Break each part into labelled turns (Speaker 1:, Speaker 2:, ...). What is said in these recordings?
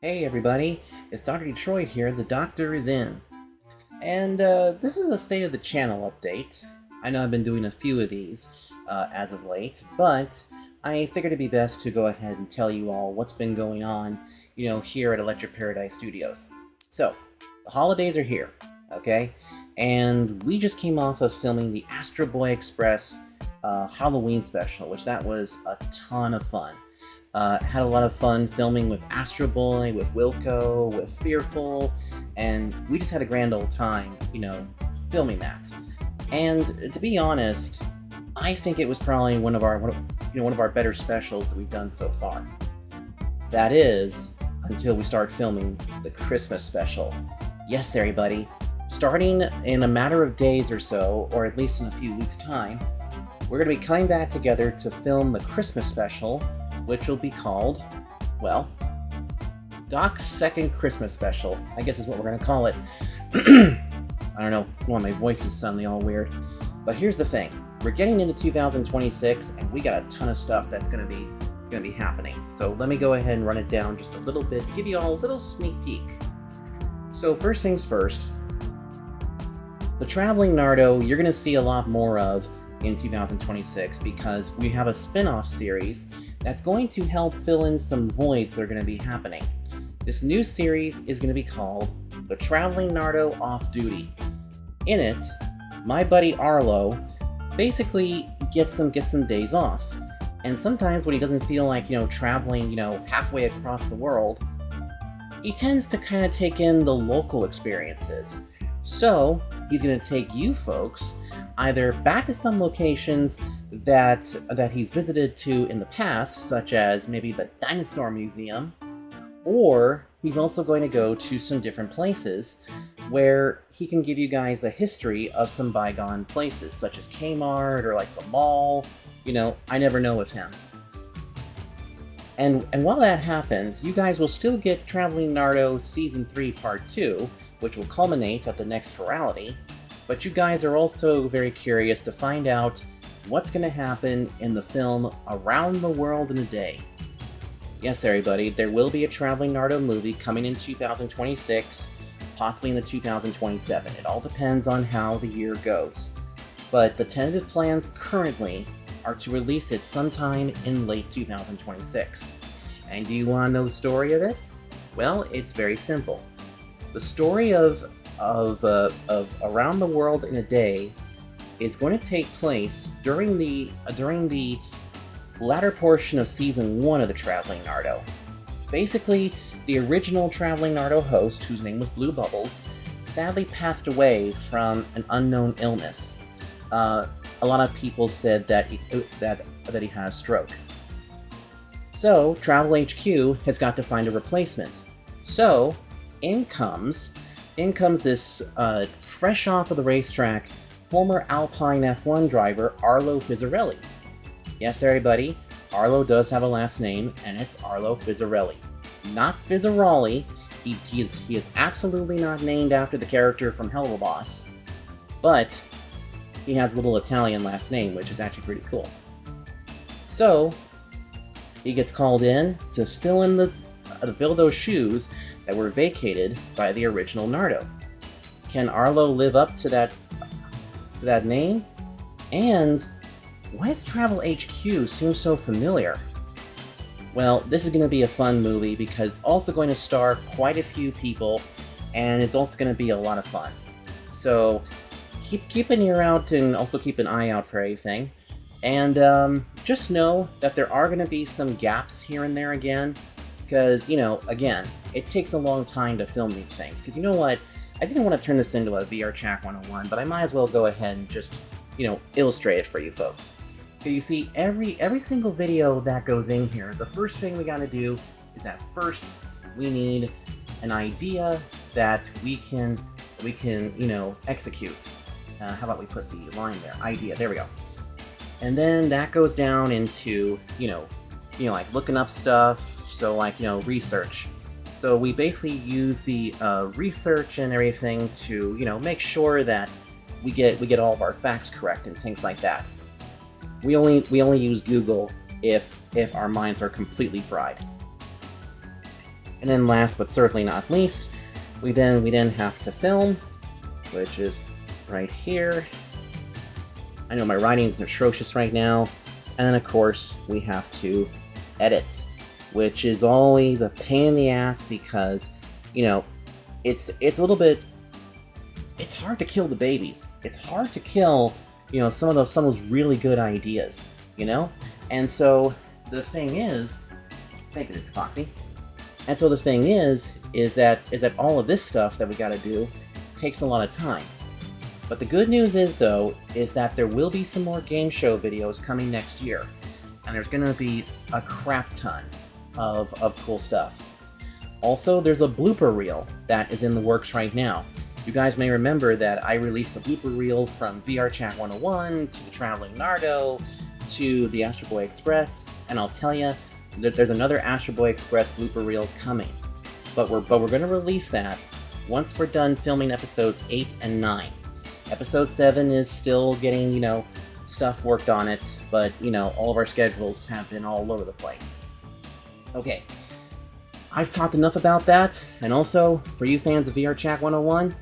Speaker 1: Hey everybody, it's Dr. Detroit here. The doctor is in. And this is a state of the channel update. I know I've been doing a few of these as of late, but I figured it'd be best to go ahead and tell you all what's been going on, here at Electric Paradise Studios. So, the holidays are here, okay? And we just came off of filming the Astro Boy Express Halloween special, which that was a ton of fun. Had a lot of fun filming with Astro Boy, with Wilco, with Fearful, and we just had a grand old time, filming that. And to be honest, I think it was probably one of our better specials that we've done so far. That is, until we start filming the Christmas special. Yes, everybody. Starting in a matter of days or so, or at least in a few weeks' time, we're going to be coming back together to film the Christmas special, which will be called, well, Doc's second Christmas special, I guess is what we're going to call it. I don't know, my voice is suddenly all weird. But here's the thing, we're getting into 2026, and we got a ton of stuff that's going to be happening. So let me go ahead and run it down just a little bit to give you all a little sneak peek. So first things first, the Traveling Nardo you're going to see a lot more of in 2026 because we have a spin-off series that's going to help fill in some voids that are going to be happening. This new series is going to be called The Traveling Nardo Off Duty. In it, my buddy Arlo basically gets some days off. And sometimes when he doesn't feel like, traveling, halfway across the world, he tends to kind of take in the local experiences. So, he's going to take you folks either back to some locations that he's visited to in the past, such as maybe the Dinosaur Museum, or he's also going to go to some different places where he can give you guys the history of some bygone places, such as Kmart or like the mall. I never know with him. And while that happens, you guys will still get Traveling Nardo Season 3 Part 2, which will culminate at the next virality. But you guys are also very curious to find out what's going to happen in the film Around the World in a Day. Yes, everybody, there will be a Traveling Nardo movie coming in 2026, possibly in the 2027. It all depends on how the year goes. But the tentative plans currently are to release it sometime in late 2026. And do you want to know the story of it? Well, it's very simple. The story of Around the World in a Day is going to take place during the latter portion of Season 1 of the Traveling Nardo. Basically, the original Traveling Nardo host, whose name was Blue Bubbles, sadly passed away from an unknown illness. A lot of people said that he had a stroke. So, Travel HQ has got to find a replacement. So, in comes this fresh off of the racetrack former Alpine F1 driver Arlo Fizzarelli. Yes, everybody, Arlo does have a last name, and it's Arlo Fizzarelli. Not Fizzarolli. He is absolutely not named after the character from Hell of a Boss, but he has a little Italian last name, which is actually pretty cool. So, he gets called in to fill those shoes that were vacated by the original Nardo. Can Arlo live up to that name? And why does Travel HQ seem so familiar? Well, this is going to be a fun movie because it's also going to star quite a few people, and it's also going to be a lot of fun. So keep an ear out and also keep an eye out for everything. And just know that there are going to be some gaps here and there again. Because, again, it takes a long time to film these things. Because you know what? I didn't want to turn this into a Vrchat 101, but I might as well go ahead and just, illustrate it for you folks. So you see, every single video that goes in here, the first thing we gotta do is that first we need an idea that we can execute. How about we put the line there? Idea, there we go. And then that goes down into, like looking up stuff. So like, research. So we basically use the research and everything to, make sure that we get all of our facts correct and things like that. We only use Google if our minds are completely fried. And then last but certainly not least, we then have to film, which is right here. I know my writing is atrocious right now. And then of course we have to edit, which is always a pain in the ass because, you know, it's a little bit, it's hard to kill the babies. It's hard to kill, you know, some of those really good ideas, you know? And so the thing is, thank you, Foxy. And so the thing is that all of this stuff that we gotta do takes a lot of time. But the good news is, though, is that there will be some more game show videos coming next year. And there's gonna be a crap ton of cool stuff. Also, there's a blooper reel that is in the works right now. You guys may remember that I released the blooper reel from Vrchat 101 to the Traveling Nardo to the Astro Boy Express, and I'll tell you, there's another Astro Boy Express blooper reel coming. But we're going to release that once we're done filming episodes 8 and 9. Episode 7 is still getting, you know, stuff worked on it, but, you know, all of our schedules have been all over the place. Okay, I've talked enough about that, and also, for you fans of Vrchat 101,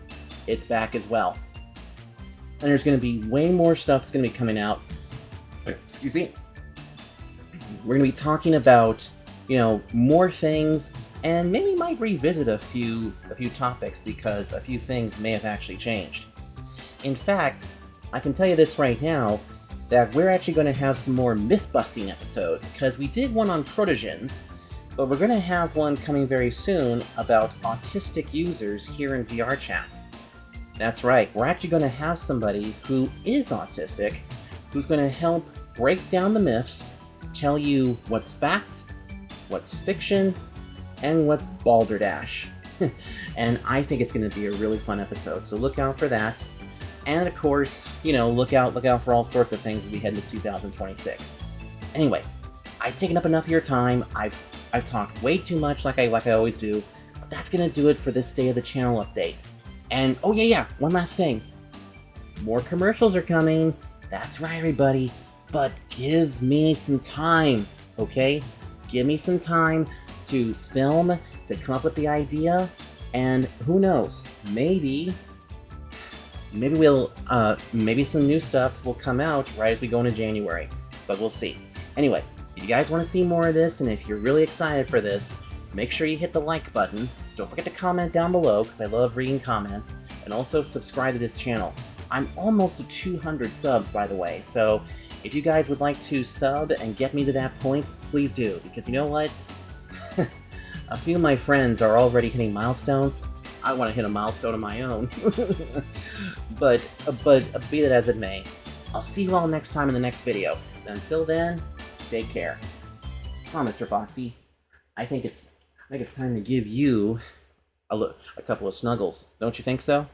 Speaker 1: it's back as well. And there's going to be way more stuff that's going to be coming out. Excuse me. We're going to be talking about, you know, more things, and maybe might revisit a few topics because a few things may have actually changed. In fact, I can tell you this right now, that we're actually going to have some more myth-busting episodes, because we did one on protogens, but we're going to have one coming very soon about autistic users here in VRChat. That's right, we're actually going to have somebody who is autistic, who's going to help break down the myths, tell you what's fact, what's fiction, and what's balderdash. And I think it's going to be a really fun episode, so look out for that. And of course, you know, look out for all sorts of things as we head into 2026. Anyway, I've taken up enough of your time. I've talked way too much like I always do, but that's gonna do it for this State of the Channel update. And oh yeah, one last thing. More commercials are coming. That's right, everybody. But give me some time, okay? Give me some time to film, to come up with the idea, and who knows, maybe some new stuff will come out right as we go into January, but we'll see. Anyway, if you guys want to see more of this, and if you're really excited for this, make sure you hit the like button. Don't forget to comment down below, because I love reading comments, and also subscribe to this channel. I'm almost to 200 subs, by the way, so if you guys would like to sub and get me to that point, please do, because you know what? A few of my friends are already hitting milestones. I want to hit a milestone of my own. but be that as it may, I'll see you all next time in the next video. Until then, take care. Come on, Mr. Foxy. I think it's time to give you a couple of snuggles. Don't you think so?